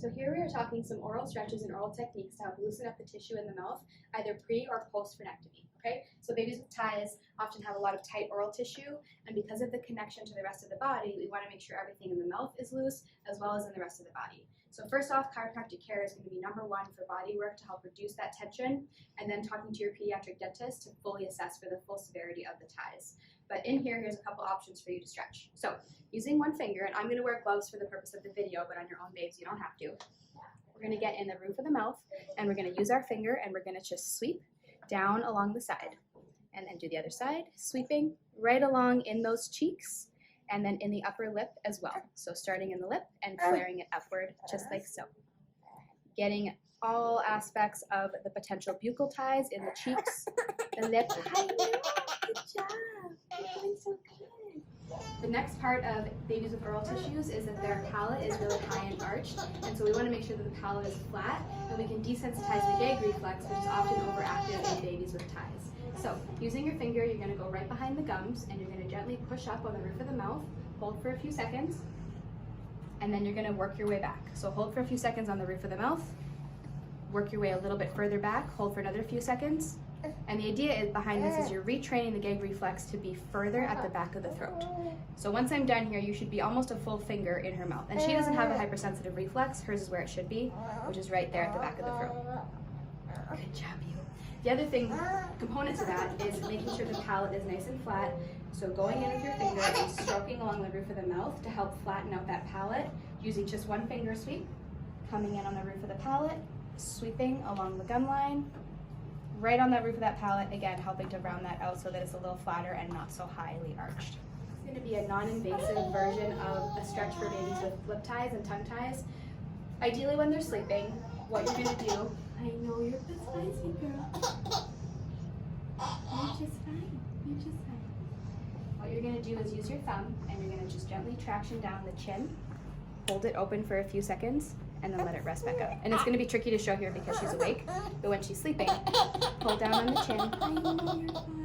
So here we are talking some oral stretches and oral techniques to help loosen up the tissue in the mouth, either pre or post frenectomy. Okay, so babies with ties often have a lot of tight oral tissue, and because of the connection to the rest of the body, we want to make sure everything in the mouth is loose as well as in the rest of the body. So first off, chiropractic care is going to be number one for body work to help reduce that tension, and then talking to your pediatric dentist to fully assess for the full severity of the ties. But in here, here's a couple options for you to stretch. So using one finger, and I'm going to wear gloves for the purpose of the video, but on your own babes, you don't have to. We're going to get in the roof of the mouth, and we're going to use our finger, and we're going to just sweep down along the side. And then do the other side, sweeping right along in those cheeks, and then in the upper lip as well. So starting in the lip and flaring it upward, just like so. Getting all aspects of the potential buccal ties in the cheeks, the lip. Hi, good job. You're doing so good. The next part of babies with oral tissues is that their palate is really high and arched, and so we want to make sure that the palate is flat, and we can desensitize the gag reflex, which is often overactive in babies with ties. So using your finger, you're going to go right behind the gums, and you're going to gently push up on the roof of the mouth, hold for a few seconds, and then you're going to work your way back. So hold for a few seconds on the roof of the mouth, work your way a little bit further back, hold for another few seconds. And the idea behind this is you're retraining the gag reflex to be further at the back of the throat. So once I'm done here, you should be almost a full finger in her mouth. And she doesn't have a hypersensitive reflex. Hers is where it should be, which is right there at the back of the throat. Good job, you. The other component to that is making sure the palate is nice and flat. So going in with your finger and stroking along the roof of the mouth to help flatten out that palate, using just one finger sweep, coming in on the roof of the palate, sweeping along the gum line, right on that roof of that palate, again, helping to round that out so that it's a little flatter and not so highly arched. It's going to be a non-invasive version of a stretch for babies with lip ties and tongue ties. Ideally when they're sleeping, what you're going to do, I know you're a spicy girl. You're just fine. You're just fine. What you're going to do is use your thumb, and you're going to just gently traction down the chin, hold it open for a few seconds, and then let it rest back up. And it's going to be tricky to show here because she's awake, but when she's sleeping, hold down on the chin. I know you're fine.